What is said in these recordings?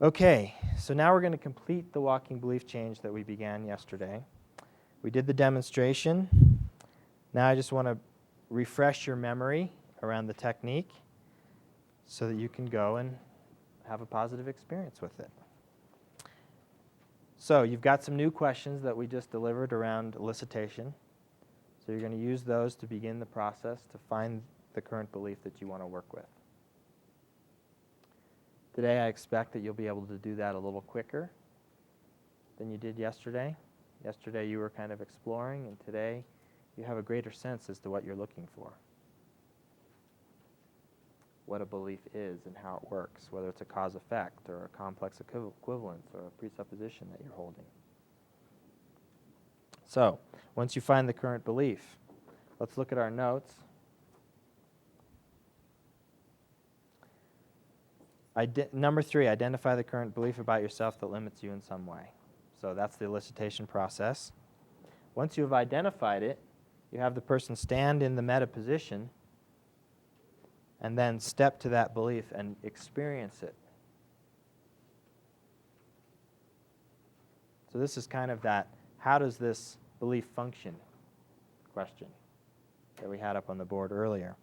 Okay, so now we're going to complete the walking belief change that we began yesterday. We did the demonstration. Now I just want to refresh your memory around the technique so that you can go and have a positive experience with it. So you've got some new questions that we just delivered around elicitation. So you're going to use those to begin the process to find the current belief that you want to work with. Today I expect that you'll be able to do that a little quicker than you did yesterday. Yesterday you were kind of exploring, and today you have a greater sense as to what you're looking for. What a belief is and how it works, whether it's a cause-effect or a complex equivalence or a presupposition that you're holding. So, once you find the current belief, let's look at our notes. Number 3, identify the current belief about yourself that limits you in some way. So that's the elicitation process. Once you have identified it, you have the person stand in the meta position and then step to that belief and experience it. So this is kind of that, how does this belief function question that we had up on the board earlier.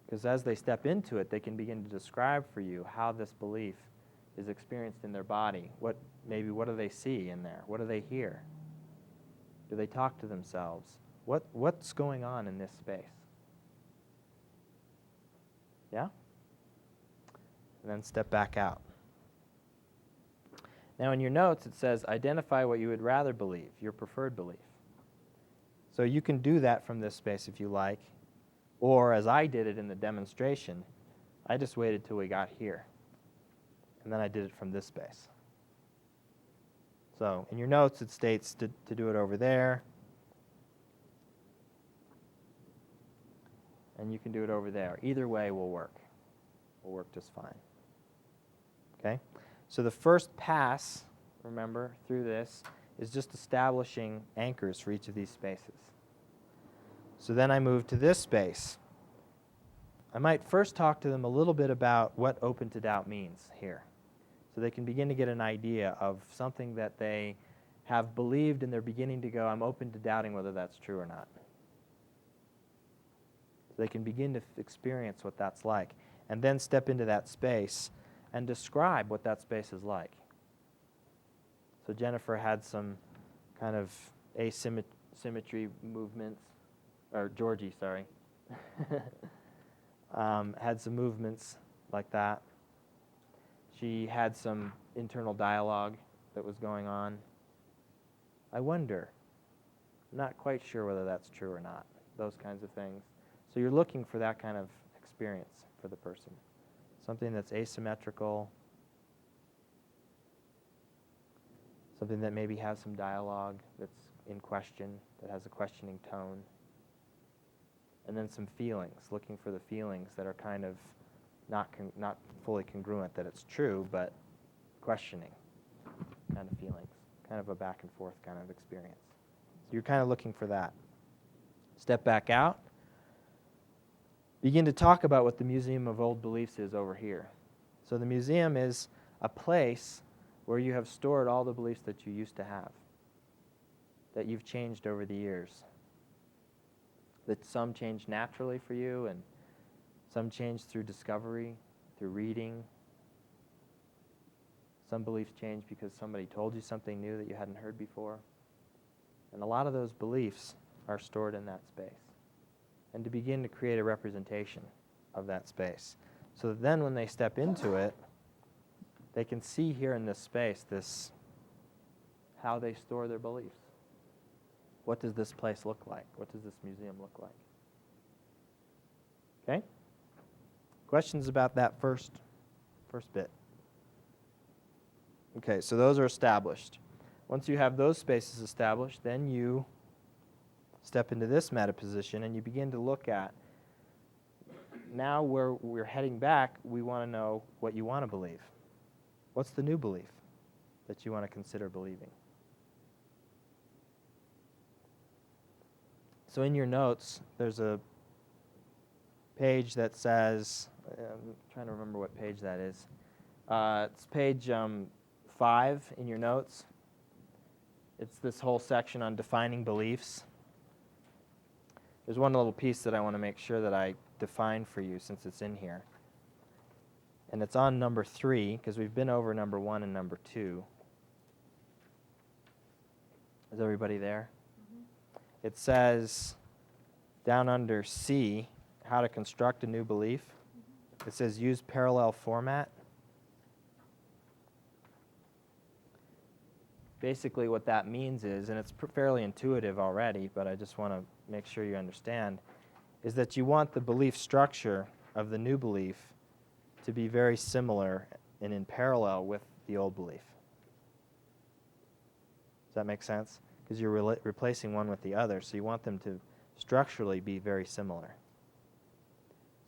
Because as they step into it, they can begin to describe for you how this belief is experienced in their body. What do they see in there? What do they hear? Do they talk to themselves? What's going on in this space? Yeah? And then step back out. Now in your notes it says identify what you would rather believe, your preferred belief. So you can do that from this space if you like. Or, as I did it in the demonstration, I just waited till we got here. And then I did it from this space. So, in your notes, it states to do it over there. And you can do it over there. Either way will work. Will work just fine. Okay? So the first pass, remember, through this, is just establishing anchors for each of these spaces. So then I move to this space. I might first talk to them a little bit about what open to doubt means here. So they can begin to get an idea of something that they have believed and they're beginning to go, I'm open to doubting whether that's true or not. So they can begin to experience what that's like and then step into that space and describe what that space is like. So Jennifer had some kind of asymmetry movements. Or Georgie, sorry, had some movements like that. She had some internal dialogue that was going on. I wonder, I'm not quite sure whether that's true or not, those kinds of things. So you're looking for that kind of experience for the person, something that's asymmetrical, something that maybe has some dialogue that's in question, that has a questioning tone. And then some feelings, looking for the feelings that are kind of not fully congruent that it's true, but questioning kind of feelings, kind of a back and forth kind of experience. So you're kind of looking for that. Step back out. Begin to talk about what the Museum of Old Beliefs is over here. So the museum is a place where you have stored all the beliefs that you used to have, that you've changed over the years. That some change naturally for you, and some change through discovery, through reading. Some beliefs change because somebody told you something new that you hadn't heard before. And a lot of those beliefs are stored in that space. And to begin to create a representation of that space. So that then when they step into it, they can see here in this space how they store their beliefs. What does this place look like? What does this museum look like? Okay? Questions about that first bit? Okay, so those are established. Once you have those spaces established, then you step into this meta position and you begin to look at, now where we're heading back, we want to know what you want to believe. What's the new belief that you want to consider believing? So in your notes, there's a page that says, I'm trying to remember what page that is. It's page 5 in your notes. It's this whole section on defining beliefs. There's one little piece that I want to make sure that I define for you since it's in here. And it's on number 3, because we've been over number 1 and number 2. Is everybody there? Mm-hmm. It says, down under C, how to construct a new belief. Mm-hmm. It says use parallel format. Basically what that means is, and it's fairly intuitive already, but I just want to make sure you understand, is that you want the belief structure of the new belief to be very similar and in parallel with the old belief. Does that make sense? Because you're replacing one with the other, so you want them to structurally be very similar.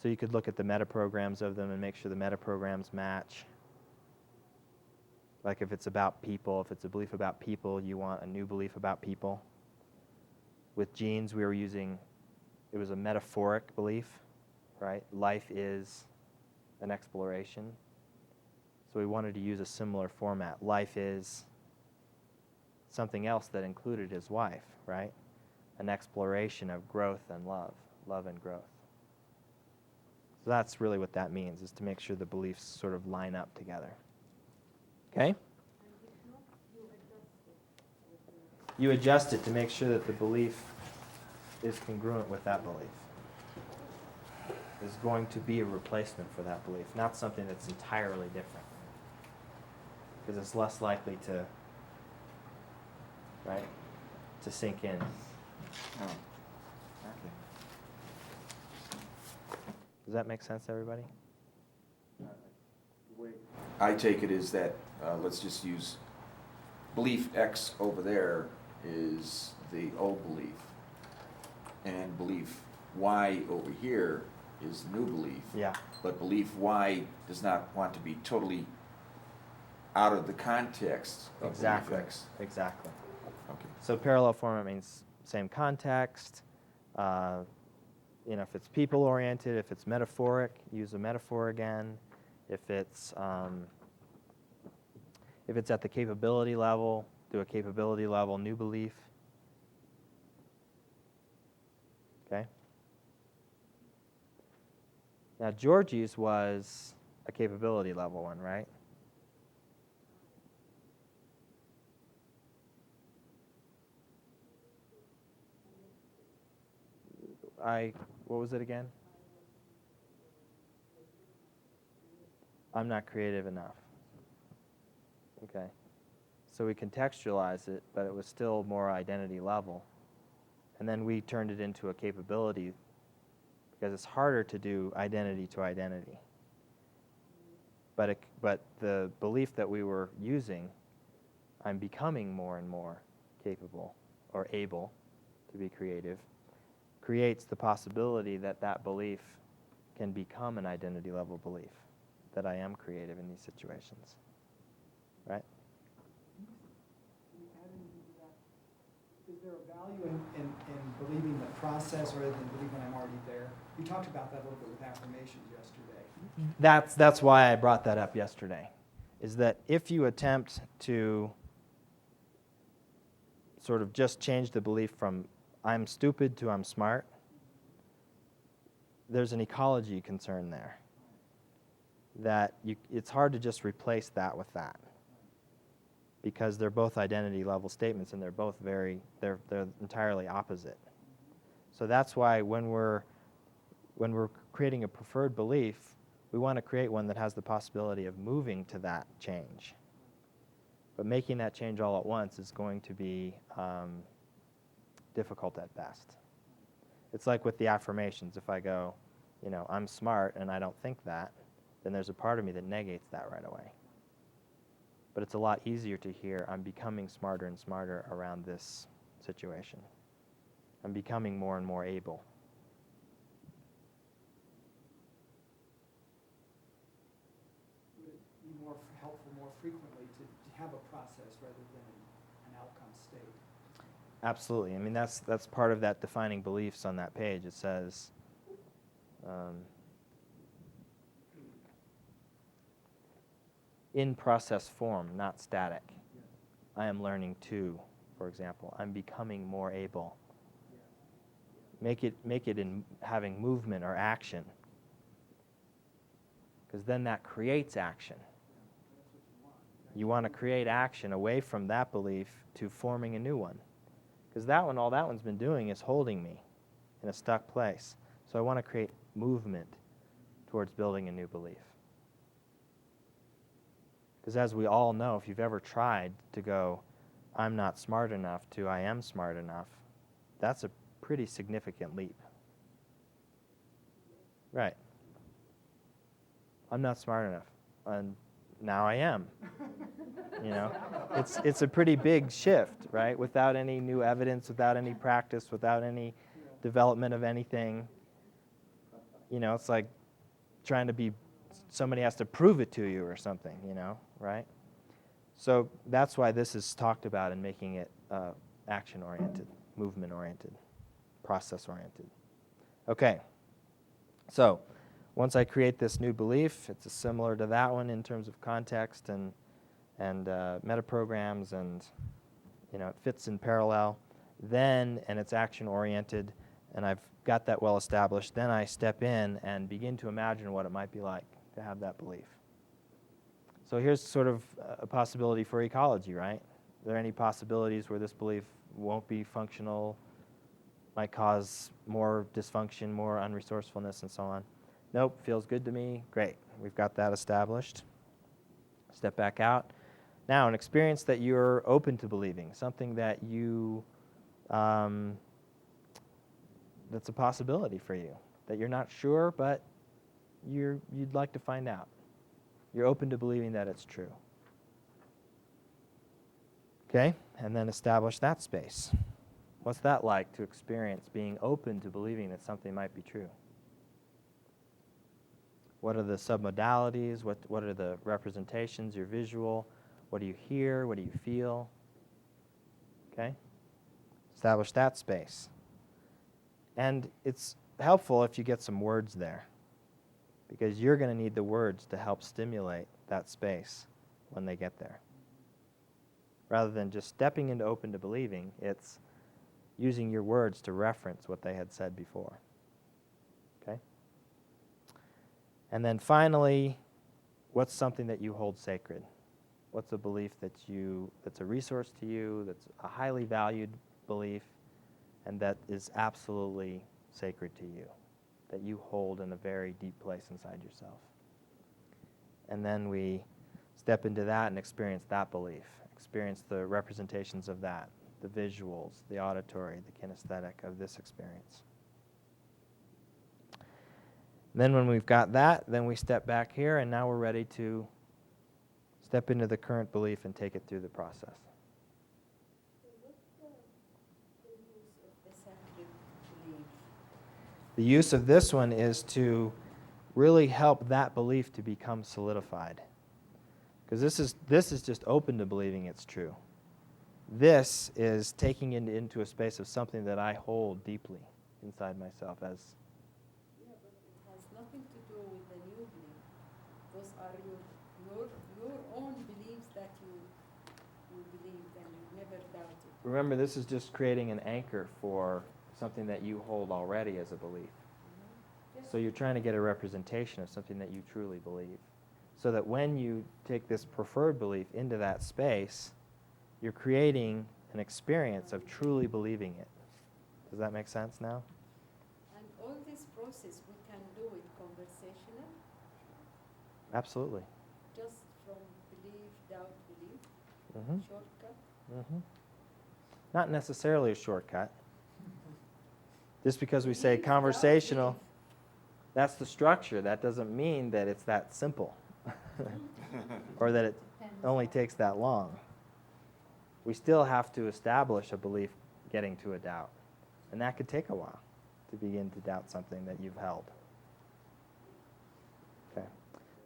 So you could look at the metaprograms of them and make sure the metaprograms match. Like if it's about people, if it's a belief about people, you want a new belief about people. With genes, we were using, it was a metaphoric belief, right? Life is an exploration. So we wanted to use a similar format. Life is something else that included his wife, right? An exploration of growth and love and growth. So that's really what that means, is to make sure the beliefs sort of line up together. Okay? You adjust it to make sure that the belief is congruent with that belief. Is going to be a replacement for that belief, not something that's entirely different. Because it's less likely to, right, to sink in. Oh, okay. Does that make sense to everybody? The way I take it is that, let's just use belief X over there is the old belief, and belief Y over here is the new belief. Yeah. But belief Y does not want to be totally out of the context of Exactly. belief X. Exactly. Okay. So parallel format means same context. If it's people-oriented, if it's metaphoric, use a metaphor again. If it's at the capability level, do a capability level new belief. Okay? Now, Georgie's was a capability level one, right? What was it again? I'm not creative enough. Okay. So we contextualized it, but it was still more identity level. And then we turned it into a capability because it's harder to do identity to identity. But the belief that we were using, I'm becoming more and more capable or able to be creative, creates the possibility that that belief can become an identity level belief, that I am creative in these situations. Right? Can you add anything to that? Is there a value in believing the process rather than believing I'm already there? You talked about that a little bit with affirmations yesterday. That's why I brought that up yesterday, is that if you attempt to sort of just change the belief from I'm stupid to I'm smart, there's an ecology concern there. That it's hard to just replace that with that, because they're both identity level statements and they're both they're entirely opposite. So that's why when we're creating a preferred belief, we want to create one that has the possibility of moving to that change. But making that change all at once is going to be difficult at best. It's like with the affirmations. If I go, I'm smart and I don't think that, then there's a part of me that negates that right away. But it's a lot easier to hear, I'm becoming smarter and smarter around this situation. I'm becoming more and more able. Would it be more helpful more frequently to have a process rather than an outcome state? Absolutely. I mean, that's part of that defining beliefs on that page. It says, in process form, not static. I am learning to, for example. I'm becoming more able. Make it in having movement or action, because then that creates action. You want to create action away from that belief to forming a new one, because all that one's been doing is holding me in a stuck place. So I want to create movement towards building a new belief. Because as we all know, if you've ever tried to go, I'm not smart enough, to I am smart enough, that's a pretty significant leap. Right. I'm not smart enough, and now I am. You know, it's a pretty big shift, right? Without any new evidence, without any practice, without any development of anything. You know, it's like trying to be, somebody has to prove it to you or something, you know, right? So that's why this is talked about in making it action-oriented, movement-oriented, process-oriented. Okay, so once I create this new belief, it's similar to that one in terms of context and metaprograms, and you know, it fits in parallel. Then, and it's action-oriented, and I've got that well established, then I step in and begin to imagine what it might be like to have that belief. So here's sort of a possibility for ecology, right? Are there any possibilities where this belief won't be functional, might cause more dysfunction, more unresourcefulness, and so on? Nope, feels good to me. Great, we've got that established. Step back out. Now, an experience that you're open to believing, something that you, that's a possibility for you, that you're not sure, but you'd like to find out. You're open to believing that it's true. Okay, and then establish that space. What's that like to experience being open to believing that something might be true? What are the submodalities? What are the representations, your visual? What do you hear? What do you feel? Okay? Establish that space. And it's helpful if you get some words there, because you're going to need the words to help stimulate that space when they get there. Rather than just stepping into open to believing, it's using your words to reference what they had said before. Okay? And then finally, what's something that you hold sacred? What's a belief that's a resource to you, that's a highly valued belief, and that is absolutely sacred to you, that you hold in a very deep place inside yourself? And then we step into that and experience that belief, experience the representations of that, the visuals, the auditory, the kinesthetic of this experience. Then when we've got that, then we step back here, and now we're ready to step into the current belief and take it through the process. The use of this one is to really help that belief to become solidified. Because this is just open to believing it's true. This is taking it into a space of something that I hold deeply inside myself as. Yeah, but it has nothing to do with the new belief. Those are your own beliefs that you believed and you never doubted. Remember, this is just creating an anchor for something that you hold already as a belief. Mm-hmm. Yes. So you're trying to get a representation of something that you truly believe. So that when you take this preferred belief into that space, you're creating an experience of truly believing it. Does that make sense now? And all this process we can do it conversational? Absolutely. Just from belief, doubt, belief? Mm-hmm. Shortcut? Mm-hmm. Not necessarily a shortcut. Just because we say Belief, conversational, doubt, that's the structure. That doesn't mean that it's that simple or that it only takes that long. We still have to establish a belief getting to a doubt. And that could take a while to begin to doubt something that you've held. Okay.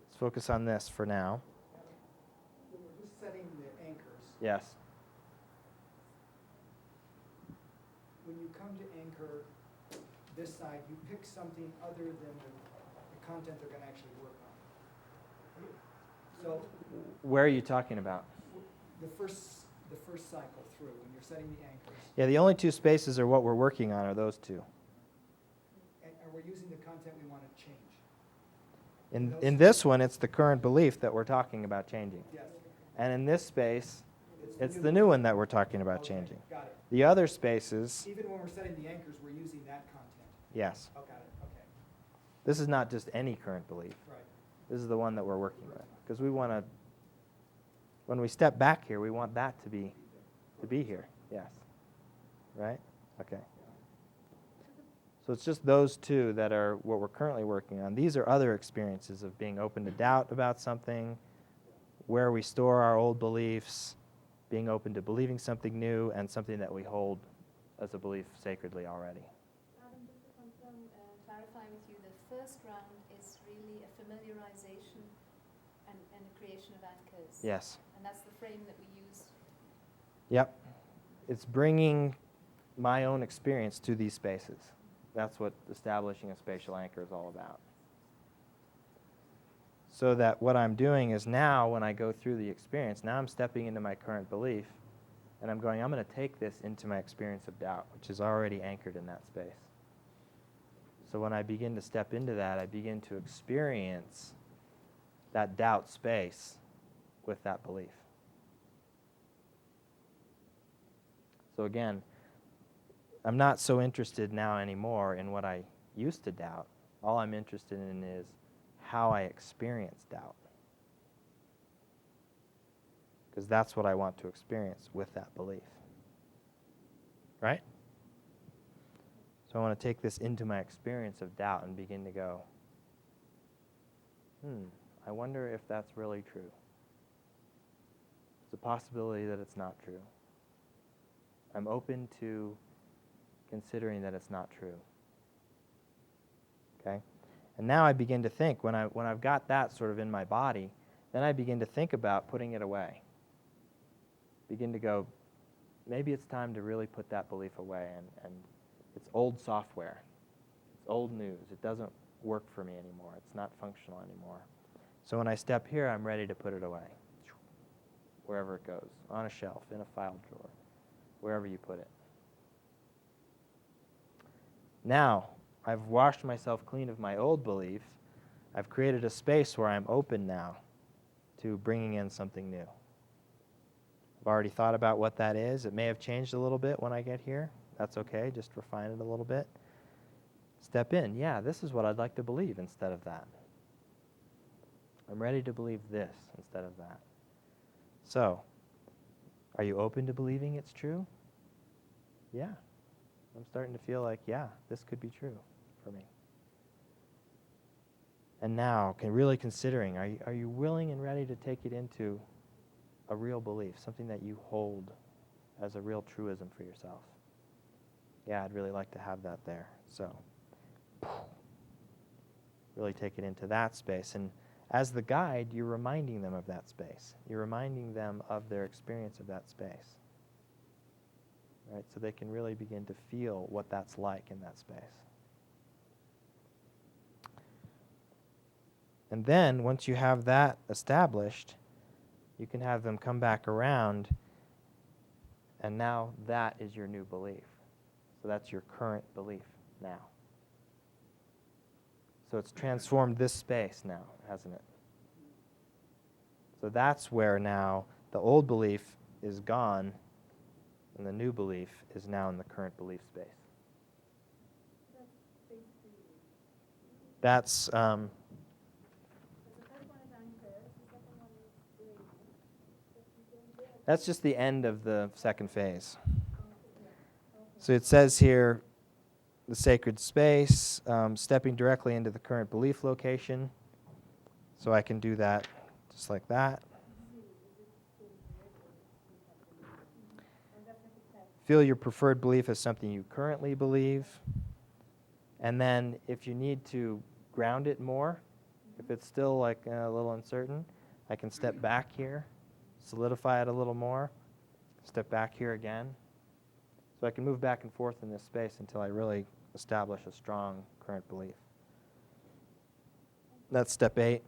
Let's focus on this for now. We're just setting the anchors. Yes. When you come to anchor this side, you pick something other than the content they're going to actually work on. So Where are you talking about? the first cycle through, when you're setting the anchors, Yeah, the only two spaces are what we're working on are those two. and we're using the content we want to change. In this one, it's the current belief that we're talking about changing. Yes. And in this space, it's the one. new one that we're talking about Okay, changing. got it. The other spaces, Even when we're setting the anchors, we're using that content. yes. Oh, got it, okay, This is not just any current belief. right. This is the one that we're working with. Because we want to, when we step back here, we want that to be here. Yes. Right? Okay. So it's just those two that are what we're currently working on. These are other experiences of being open to doubt about something, where we store our old beliefs, being open to believing something new, and something that we hold as a belief sacredly already. Adam, just to confirm, clarify with you, the first round is really a familiarization and a creation of anchors. Yes. And that's the frame that we use. Yep. It's bringing my own experience to these spaces. That's what establishing a spatial anchor is all about. So that what I'm doing is now, when I go through the experience, now I'm stepping into my current belief, and I'm going, I'm going to take this into my experience of doubt, which is already anchored in that space. So when I begin to step into that, I begin to experience that doubt space with that belief. So again, I'm not so interested now anymore in what I used to doubt. All I'm interested in is how I experience doubt. Because that's what I want to experience with that belief. Right? So I want to take this into my experience of doubt and begin to go, I wonder if that's really true. It's a possibility that it's not true. I'm open to considering that it's not true. Okay? And now I begin to think, when I've got that sort of in my body, then I begin to think about putting it away. Begin to go, maybe it's time to really put that belief away, and it's old software. It's old news. It doesn't work for me anymore. It's not functional anymore. So when I step here, I'm ready to put it away. Wherever it goes, on a shelf, in a file drawer, wherever you put it. Now, I've washed myself clean of my old belief. I've created a space where I'm open now to bringing in something new. I've already thought about what that is. It may have changed a little bit when I get here. That's okay, just refine it a little bit. Step in. Yeah, this is what I'd like to believe instead of that. I'm ready to believe this instead of that. So, are you open to believing it's true? Yeah. I'm starting to feel like, yeah, this could be true for me. And now, really considering, are you willing and ready to take it into a real belief, something that you hold as a real truism for yourself? Yeah, I'd really like to have that there. So, really take it into that space. And as the guide, you're reminding them of that space. You're reminding them of their experience of that space. Right? So they can really begin to feel what that's like in that space. And then, once you have that established, you can have them come back around, and now that is your new belief. So that's your current belief now. So it's transformed this space now, hasn't it? So that's where now the old belief is gone, and the new belief is now in the current belief space. That's The first one is anchor, the second one is that's just the end of the second phase. So it says here, the sacred space, stepping directly into the current belief location. So I can do that just like that. Feel your preferred belief as something you currently believe. And then if you need to ground it more, if it's still like a little uncertain, I can step back here, solidify it a little more, step back here again. So I can move back and forth in this space until I really establish a strong current belief. That's step 8.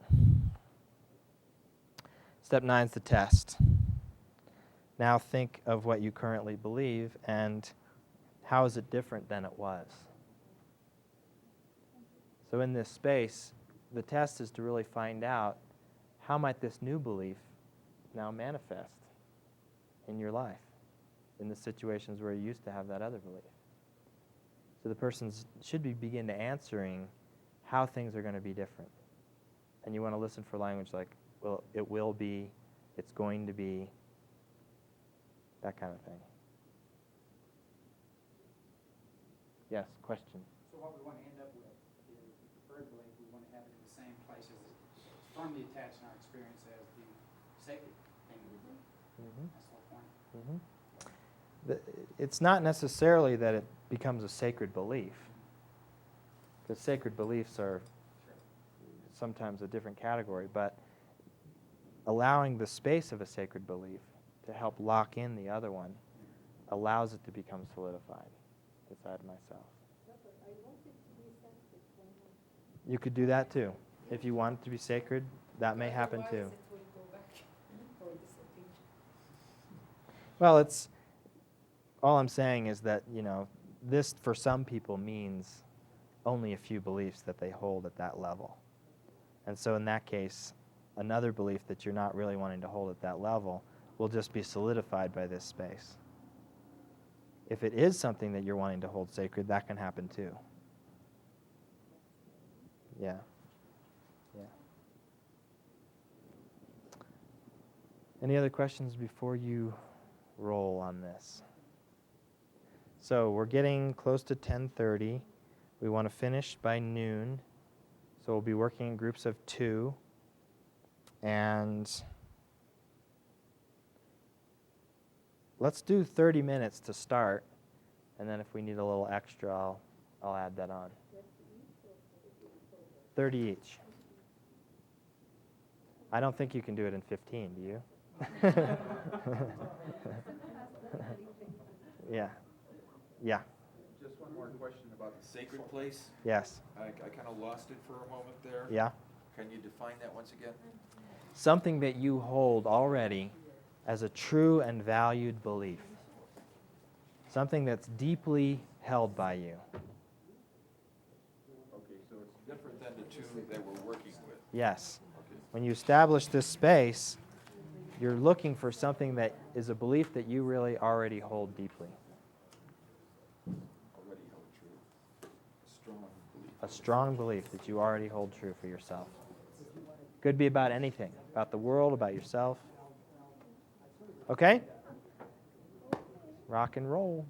Step 9 is the test. Now think of what you currently believe and how is it different than it was. So in this space, the test is to really find out how might this new belief now manifest in your life, in the situations where you used to have that other belief. So the person should begin to answering how things are going to be different. And you want to listen for language like, well, it will be, it's going to be, that kind of thing. Yes, question. So what we want to end up with is the preferred belief. We want to have it in the same place as firmly attached in our experience as the sacred thing that we do. Mm-hmm. That's the whole point. Mm-hmm. It's not necessarily that it becomes a sacred belief, because sacred beliefs are sometimes a different category, but allowing the space of a sacred belief to help lock in the other one allows it to become solidified inside myself. You could do that too. If you want it to be sacred, that may happen too. Otherwise, it will go back or disappear. Well, it's all I'm saying is that, this for some people means only a few beliefs that they hold at that level. And so in that case, another belief that you're not really wanting to hold at that level will just be solidified by this space. If it is something that you're wanting to hold sacred, that can happen too. Yeah. Yeah. Any other questions before you roll on this? So we're getting close to 10:30. We want to finish by noon. So we'll be working in groups of 2. And let's do 30 minutes to start. And then if we need a little extra, I'll add that on. 30 each. I don't think you can do it in 15, do you? Yeah. Yeah. Just one more question about the sacred place. Yes. I kind of lost it for a moment there. Yeah. Can you define that once again? Something that you hold already as a true and valued belief. Something that's deeply held by you. Okay, so it's different than the two that we're working with. Yes. Okay. When you establish this space, you're looking for something that is a belief that you really already hold deeply. Already held true. A strong belief. A strong belief that you already hold true for yourself. Could be about anything, about the world, about yourself. Okay? Rock and roll.